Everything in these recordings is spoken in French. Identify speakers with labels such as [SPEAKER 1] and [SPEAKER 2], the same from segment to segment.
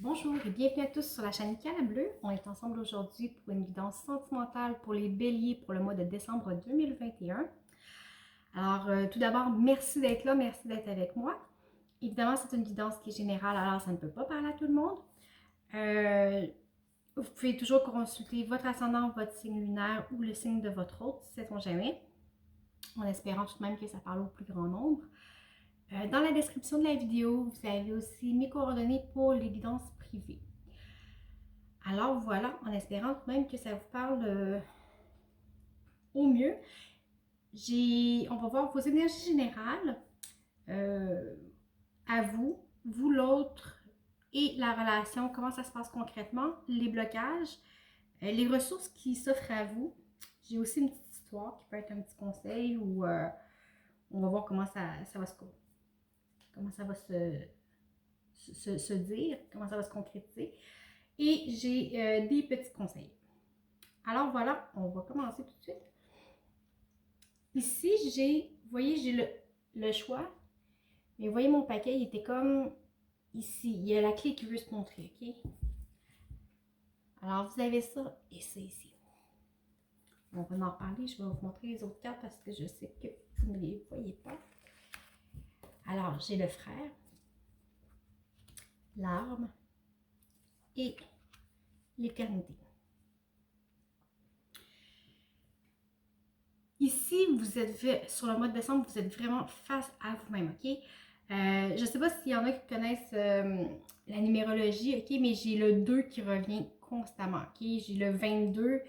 [SPEAKER 1] Bonjour et bienvenue à tous sur la chaîne Canne Bleu. On est ensemble aujourd'hui pour une guidance sentimentale pour les béliers pour le mois de décembre 2021. Alors, tout d'abord, merci d'être là, merci d'être avec moi. Évidemment, c'est une guidance qui est générale, alors ça ne peut pas parler à tout le monde. Vous pouvez toujours consulter votre ascendant, votre signe lunaire ou le signe de votre hôte, si sait-on jamais, en espérant tout de même que ça parle au plus grand nombre. Dans la description de la vidéo, vous avez aussi mes coordonnées pour les guidances privées. Alors voilà, en espérant même que ça vous parle au mieux. On va voir vos énergies générales à vous l'autre et la relation, comment ça se passe concrètement, les blocages, les ressources qui s'offrent à vous. J'ai aussi une petite histoire qui peut être un petit conseil ou on va voir comment ça va se dire, comment ça va se concrétiser. Et j'ai des petits conseils. Alors voilà, on va commencer tout de suite. Ici, vous voyez, j'ai le choix. Mais vous voyez, mon paquet, il était comme ici. Il y a la clé qui veut se montrer, ok? Alors, vous avez ça et ça ici. On va en reparler. Je vais vous montrer les autres cartes parce que je sais que vous ne les voyez pas. Alors, j'ai le frère, l'arme et l'éternité. Ici, vous êtes sur le mois de décembre, vous êtes vraiment face à vous-même, ok? Je ne sais pas s'il y en a qui connaissent la numérologie, ok? Mais j'ai le 2 qui revient constamment, ok? J'ai le 22,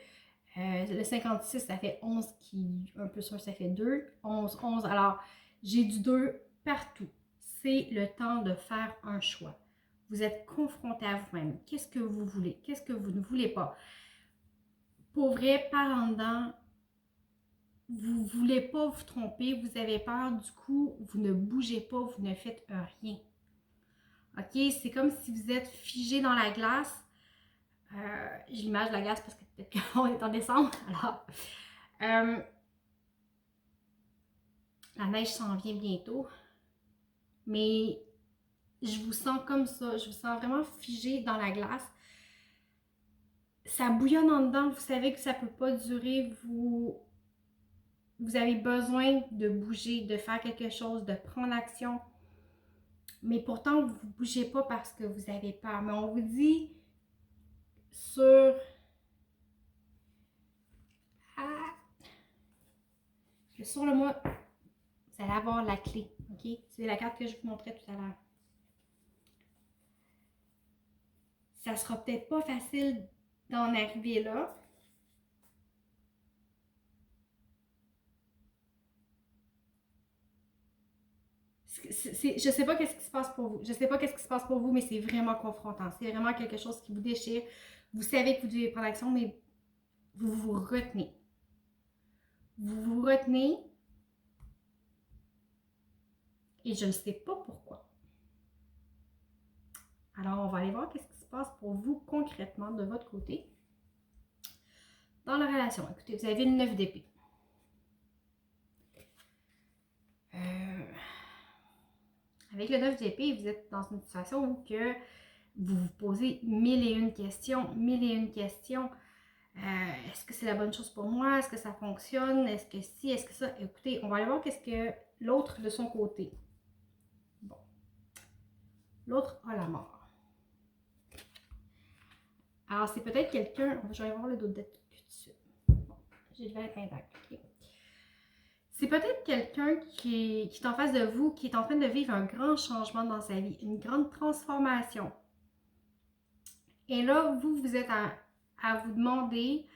[SPEAKER 1] le 56, ça fait 11, qui un peu sûr, ça fait 2, 11, 11. Alors, j'ai du 2 partout. C'est le temps de faire un choix. Vous êtes confronté à vous-même. Qu'est-ce que vous voulez? Qu'est-ce que vous ne voulez pas? Pour vrai, par en dedans, vous ne voulez pas vous tromper, vous avez peur, du coup, vous ne bougez pas, vous ne faites rien. OK? C'est comme si vous êtes figé dans la glace. J'ai l'image de la glace parce que peut-être qu'on est en décembre. Alors, la neige s'en vient bientôt. Mais je vous sens comme ça. Je vous sens vraiment figé dans la glace. Ça bouillonne en dedans. Vous savez que ça ne peut pas durer. Vous avez besoin de bouger, de faire quelque chose, de prendre action. Mais pourtant, vous ne bougez pas parce que vous avez peur. Mais on vous dit que sur le mois, vous allez avoir la clé. OK? C'est la carte que je vous montrais tout à l'heure. Ça sera peut-être pas facile d'en arriver là. Je sais pas qu'est-ce qui se passe pour vous. Je sais pas qu'est-ce qui se passe pour vous, mais c'est vraiment confrontant. C'est vraiment quelque chose qui vous déchire. Vous savez que vous devez prendre action, mais vous vous retenez. Vous vous retenez. Et je ne sais pas pourquoi. Alors, on va aller voir qu'est-ce qui se passe pour vous concrètement de votre côté. Dans la relation, écoutez, vous avez le 9 d'épée. Avec le 9 d'épée, vous êtes dans une situation où que vous vous posez mille et une questions, est-ce que c'est la bonne chose pour moi? Est-ce que ça fonctionne? Est-ce que si? Est-ce que ça? Écoutez, on va aller voir qu'est-ce que l'autre de son côté. Bon. L'autre a la mort. Alors, c'est peut-être quelqu'un... Je vais voir le dos de tête tout de suite. Bon, j'ai le verre intact, ok? C'est peut-être quelqu'un qui est en face de vous, qui est en train de vivre un grand changement dans sa vie, une grande transformation. Et là, vous êtes à vous demander,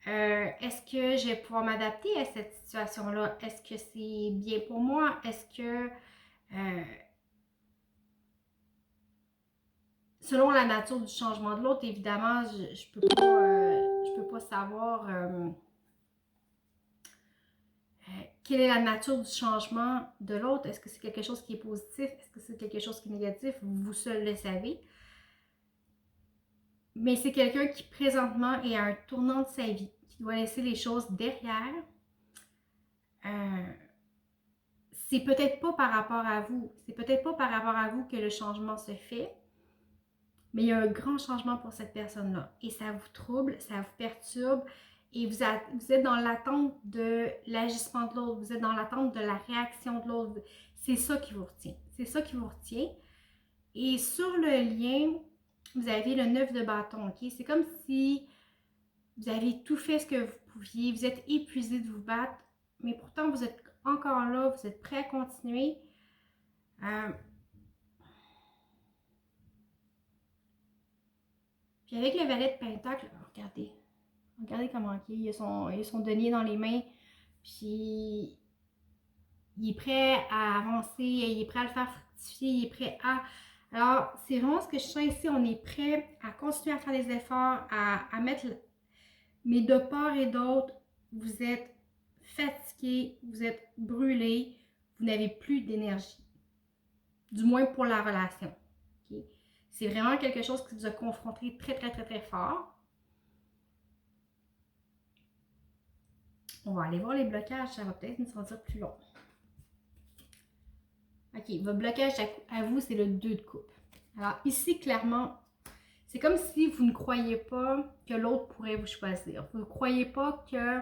[SPEAKER 1] est-ce que je vais pouvoir m'adapter à cette situation-là? Est-ce que c'est bien pour moi? Est-ce que, selon la nature du changement de l'autre, évidemment, je peux pas savoir quelle est la nature du changement de l'autre. Est-ce que c'est quelque chose qui est positif? Est-ce que c'est quelque chose qui est négatif? Vous seul le savez. Mais c'est quelqu'un qui présentement est à un tournant de sa vie, qui doit laisser les choses derrière. C'est peut-être pas par rapport à vous. C'est peut-être pas par rapport à vous que le changement se fait. Mais il y a un grand changement pour cette personne-là. Et ça vous trouble, ça vous perturbe. Et vous êtes dans l'attente de l'agissement de l'autre. Vous êtes dans l'attente de la réaction de l'autre. C'est ça qui vous retient. C'est ça qui vous retient. Et sur le lien, vous avez le 9 de bâton, ok? C'est comme si vous avez tout fait ce que vous pouviez. Vous êtes épuisé de vous battre. Mais pourtant, vous êtes encore là. Vous êtes prêt à continuer. Puis avec le valet de pentacle, regardez comment il a son denier dans les mains, puis il est prêt à avancer, il est prêt à le faire fructifier, il est prêt à... Alors, c'est vraiment ce que je sens ici, on est prêt à continuer à faire des efforts, à mettre... Mais de part et d'autre, vous êtes fatigué, vous êtes brûlé, vous n'avez plus d'énergie. Du moins pour la relation. Okay? C'est vraiment quelque chose qui vous a confronté très, très, très, très fort. On va aller voir les blocages, ça va peut-être nous sentir plus long. OK, votre blocage à vous, c'est le 2 de coupe. Alors ici, clairement, c'est comme si vous ne croyez pas que l'autre pourrait vous choisir. Vous ne croyez pas que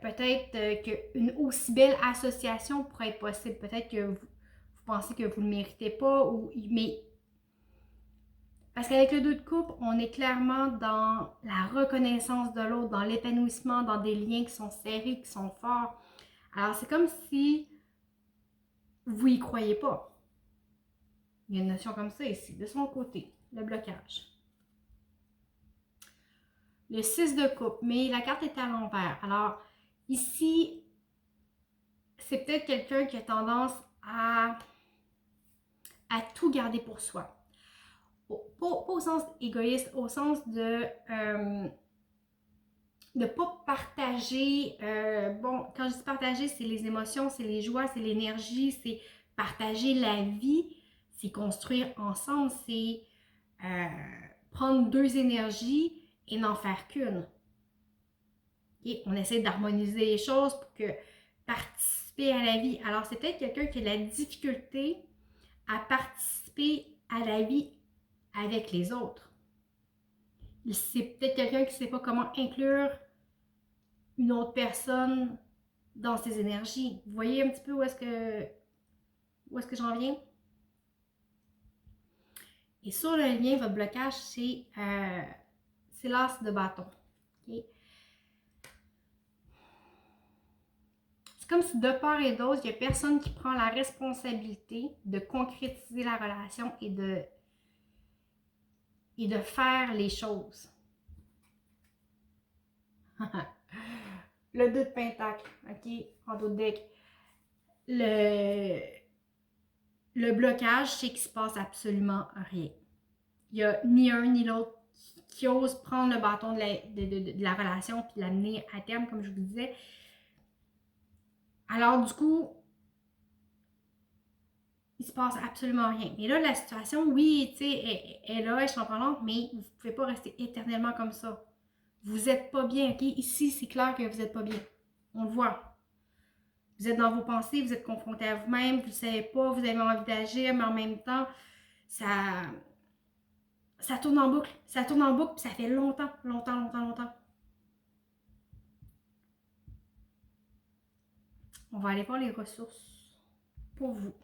[SPEAKER 1] peut-être qu'une aussi belle association pourrait être possible. Peut-être que vous pensez que vous ne le méritez pas, mais parce qu'avec le 2 de coupe, on est clairement dans la reconnaissance de l'autre, dans l'épanouissement, dans des liens qui sont serrés, qui sont forts. Alors, c'est comme si vous y croyez pas. Il y a une notion comme ça ici, de son côté, le blocage. Le 6 de coupe, mais la carte est à l'envers. Alors, ici, c'est peut-être quelqu'un qui a tendance à tout garder pour soi. Pas au sens égoïste, au sens de ne pas partager. Bon, quand je dis partager, c'est les émotions, c'est les joies, c'est l'énergie, c'est partager la vie, c'est construire ensemble, c'est prendre deux énergies et n'en faire qu'une. Et on essaie d'harmoniser les choses pour que participer à la vie. Alors, c'est peut-être quelqu'un qui a de la difficulté à participer à la vie avec les autres. C'est peut-être quelqu'un qui ne sait pas comment inclure une autre personne dans ses énergies. Vous voyez un petit peu où est-ce que j'en viens? Et sur le lien, votre blocage, c'est l'as de bâton. Okay? C'est comme si de part et d'autre, il n'y a personne qui prend la responsabilité de concrétiser la relation et de faire les choses. Le 2 de pentacle, ok, en dos de deck. Le blocage, c'est qu'il ne se passe absolument rien. Il n'y a ni un ni l'autre qui ose prendre le bâton de la relation puis l'amener à terme, comme je vous disais. Alors, du coup, il se passe absolument rien. Mais là, la situation, oui, tu sais, elle est là, elle est chambranlante, mais vous ne pouvez pas rester éternellement comme ça. Vous n'êtes pas bien, ok? Ici, c'est clair que vous n'êtes pas bien. On le voit. Vous êtes dans vos pensées, vous êtes confronté à vous-même, vous ne savez pas, vous avez envie d'agir, mais en même temps, ça tourne en boucle. Ça tourne en boucle, puis ça fait longtemps. On va aller voir les ressources pour vous.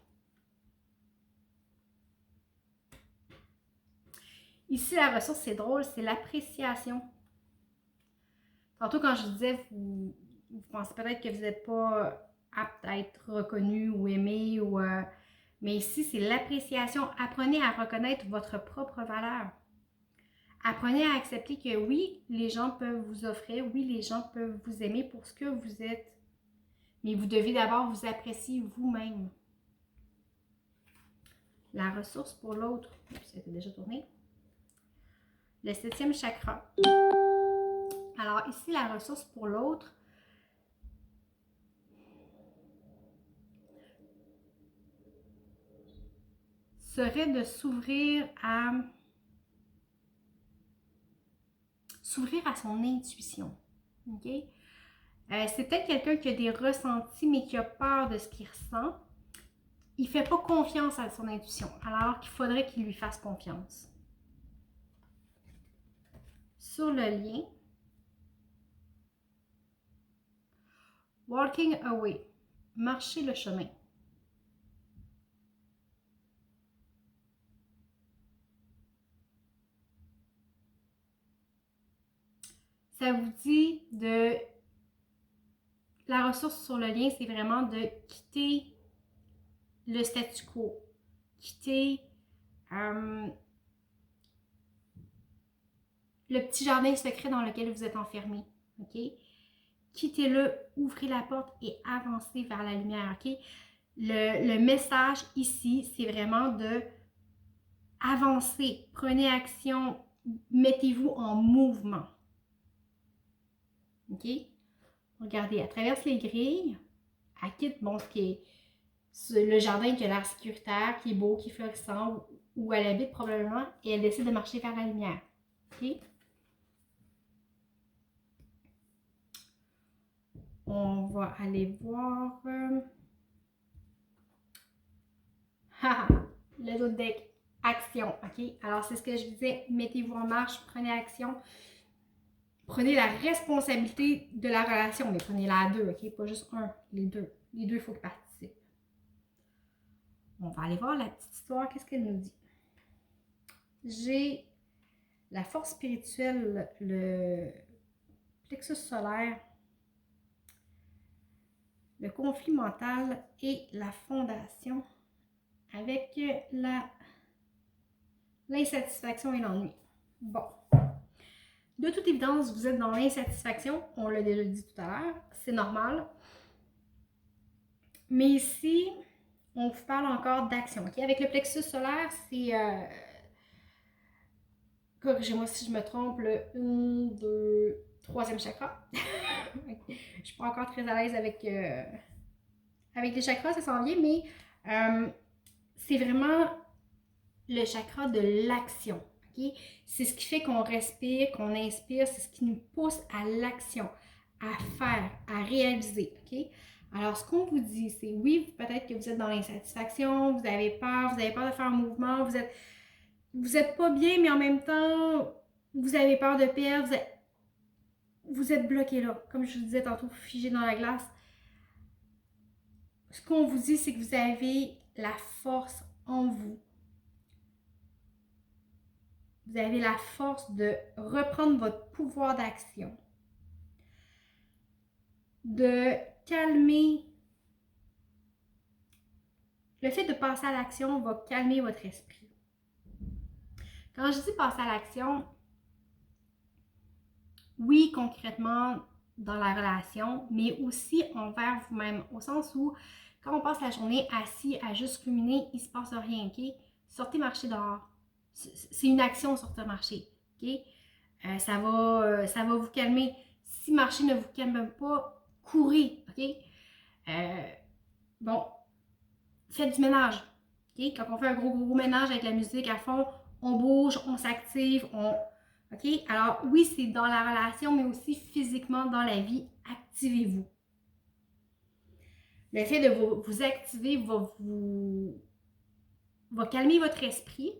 [SPEAKER 1] Ici, la ressource, c'est drôle, c'est l'appréciation. Tantôt, quand je disais, vous pensez peut-être que vous n'êtes pas apte à être reconnu ou aimé, mais ici, c'est l'appréciation. Apprenez à reconnaître votre propre valeur. Apprenez à accepter que oui, les gens peuvent vous offrir, oui, les gens peuvent vous aimer pour ce que vous êtes, mais vous devez d'abord vous apprécier vous-même. La ressource pour l'autre, c'était déjà tourné. Le 7e chakra. Alors ici, la ressource pour l'autre, serait de s'ouvrir à son intuition. Ok? C'est peut-être quelqu'un qui a des ressentis, mais qui a peur de ce qu'il ressent. Il ne fait pas confiance à son intuition, alors qu'il faudrait qu'il lui fasse confiance. sur le lien. Walking away, marcher le chemin. Ça vous dit de... La ressource sur le lien, c'est vraiment de quitter le statu quo, quitter le petit jardin secret dans lequel vous êtes enfermé, ok? Quittez-le, ouvrez la porte et avancez vers la lumière, ok? Le message ici, c'est vraiment de avancer, prenez action, mettez-vous en mouvement, ok? Regardez, elle traverse les grilles, elle quitte, bon, ce qui est le jardin qui a l'air sécuritaire, qui est beau, qui est florissant, où elle habite probablement, et elle décide de marcher vers la lumière, ok? On va aller voir... le dos deck, action, ok? Alors, c'est ce que je disais, mettez-vous en marche, prenez action. Prenez la responsabilité de la relation, mais prenez-la à deux, ok? Pas juste un, les deux. Les deux, il faut qu'ils participent. On va aller voir la petite histoire, qu'est-ce qu'elle nous dit? J'ai la force spirituelle, le plexus solaire, le conflit mental et la fondation avec l'insatisfaction et l'ennui. Bon. De toute évidence, vous êtes dans l'insatisfaction, on l'a déjà dit tout à l'heure, c'est normal. Mais ici, on vous parle encore d'action. Okay? Avec le plexus solaire, c'est... corrigez-moi si je me trompe, le 1, 2, 3e chakra. Je ne suis pas encore très à l'aise avec les chakras, ça s'en vient, mais c'est vraiment le chakra de l'action. Okay? C'est ce qui fait qu'on respire, qu'on inspire, c'est ce qui nous pousse à l'action, à faire, à réaliser. Okay? Alors, ce qu'on vous dit, c'est oui, peut-être que vous êtes dans l'insatisfaction, vous avez peur de faire un mouvement, vous êtes pas bien, mais en même temps, vous avez peur de perdre, vous êtes bloqué là. Comme je vous disais tantôt, figé dans la glace. Ce qu'on vous dit, c'est que vous avez la force en vous. Vous avez la force de reprendre votre pouvoir d'action, de calmer. Le fait de passer à l'action va calmer votre esprit. Quand je dis passer à l'action, oui, concrètement dans la relation, mais aussi envers vous-même, au sens où quand on passe la journée assis à juste ruminer, il ne se passe rien, ok? Sortez marcher dehors. C'est une action, sortir marcher, ok? Ça va vous calmer. Si marcher ne vous calme pas, courez, ok? Bon, faites du ménage, ok? Quand on fait un gros ménage avec la musique à fond, on bouge, on s'active, OK? Alors, oui, c'est dans la relation, mais aussi physiquement dans la vie. Activez-vous. Le fait de vous activer va calmer votre esprit.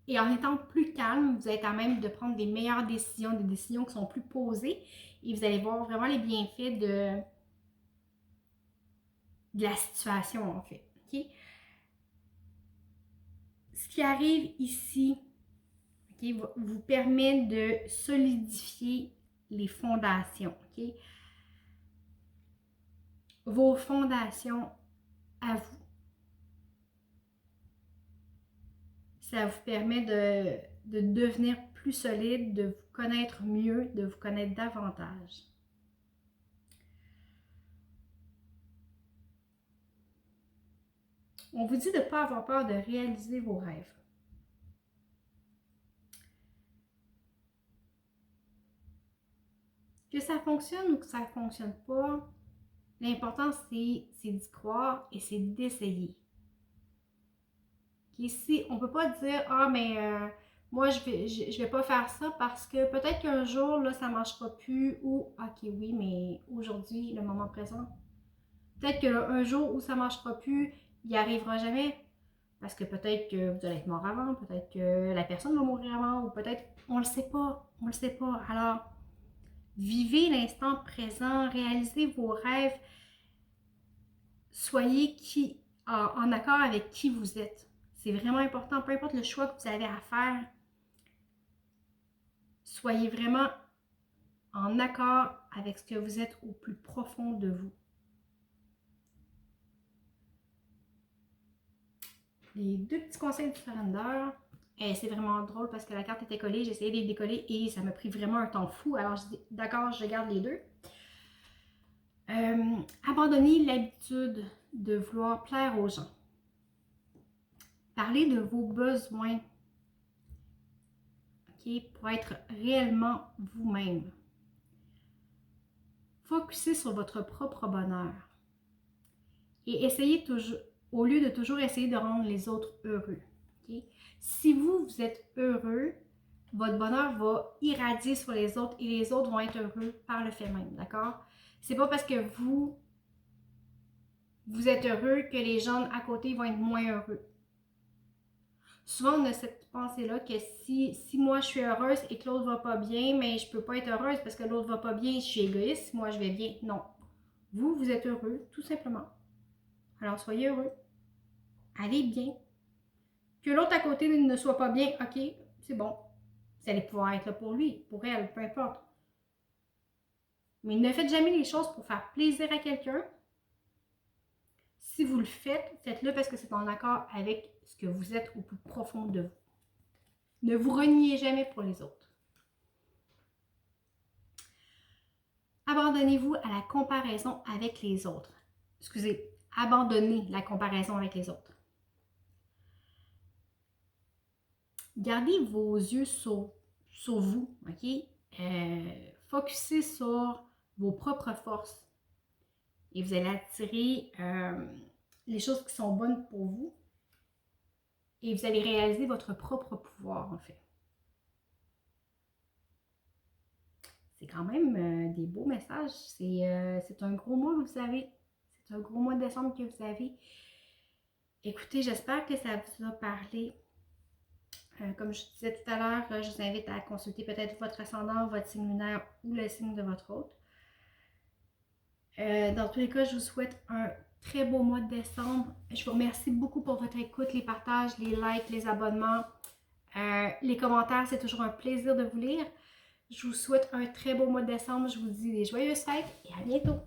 [SPEAKER 1] Et en étant plus calme, vous êtes à même de prendre des meilleures décisions, des décisions qui sont plus posées. Et vous allez voir vraiment les bienfaits de la situation, en fait. OK? Ce qui arrive ici, okay, vous permet de solidifier les fondations. Okay? Vos fondations à vous. Ça vous permet de devenir plus solide, de vous connaître mieux, de vous connaître davantage. On vous dit de ne pas avoir peur de réaliser vos rêves. Que ça fonctionne ou que ça ne fonctionne pas, l'important c'est d'y croire et c'est d'essayer. Ici, on ne peut pas dire « Ah, mais moi, je vais pas faire ça parce que peut-être qu'un jour, là, ça ne marchera plus. » Ou « Ok, oui, mais aujourd'hui, le moment présent. » Peut-être qu'un jour où ça ne marchera plus, il n'y arrivera jamais. Parce que peut-être que vous allez être mort avant, peut-être que la personne va mourir avant, ou peut-être, on le sait pas, on le sait pas. Alors, vivez l'instant présent, réalisez vos rêves, soyez en accord avec qui vous êtes. C'est vraiment important, peu importe le choix que vous avez à faire, soyez vraiment en accord avec ce que vous êtes au plus profond de vous. Les deux petits conseils du surrender, c'est vraiment drôle parce que la carte était collée, j'ai essayé de les décoller et ça m'a pris vraiment un temps fou. Alors, je dis, d'accord, je garde les deux. Abandonnez l'habitude de vouloir plaire aux gens. Parlez de vos besoins, pour être réellement vous-même. Focussez sur votre propre bonheur. Et essayez toujours, au lieu de toujours essayer de rendre les autres heureux. Si vous êtes heureux, votre bonheur va irradier sur les autres et les autres vont être heureux par le fait même, d'accord? C'est pas parce que vous êtes heureux que les gens à côté vont être moins heureux. Souvent, on a cette pensée-là que si moi je suis heureuse et que l'autre va pas bien, mais je peux pas être heureuse parce que l'autre va pas bien, je suis égoïste, moi je vais bien. Non. Vous êtes heureux, tout simplement. Alors soyez heureux. Allez bien. Que l'autre à côté ne soit pas bien, ok, c'est bon. Vous allez pouvoir être là pour lui, pour elle, peu importe. Mais ne faites jamais les choses pour faire plaisir à quelqu'un. Si vous le faites, faites-le parce que c'est en accord avec ce que vous êtes au plus profond de vous. Ne vous reniez jamais pour les autres. Abandonnez-vous à la comparaison avec les autres. Excusez, abandonnez la comparaison avec les autres. Gardez vos yeux sur vous, ok? Focussez sur vos propres forces et vous allez attirer les choses qui sont bonnes pour vous et vous allez réaliser votre propre pouvoir, en fait. C'est quand même des beaux messages. C'est un gros mois que vous avez. C'est un gros mois de décembre que vous avez. Écoutez, j'espère que ça vous a parlé. Comme je disais tout à l'heure, je vous invite à consulter peut-être votre ascendant, votre signe lunaire ou le signe de votre hôte. Dans tous les cas, je vous souhaite un très beau mois de décembre. Je vous remercie beaucoup pour votre écoute, les partages, les likes, les abonnements, les commentaires. C'est toujours un plaisir de vous lire. Je vous souhaite un très beau mois de décembre. Je vous dis des joyeuses fêtes et à bientôt!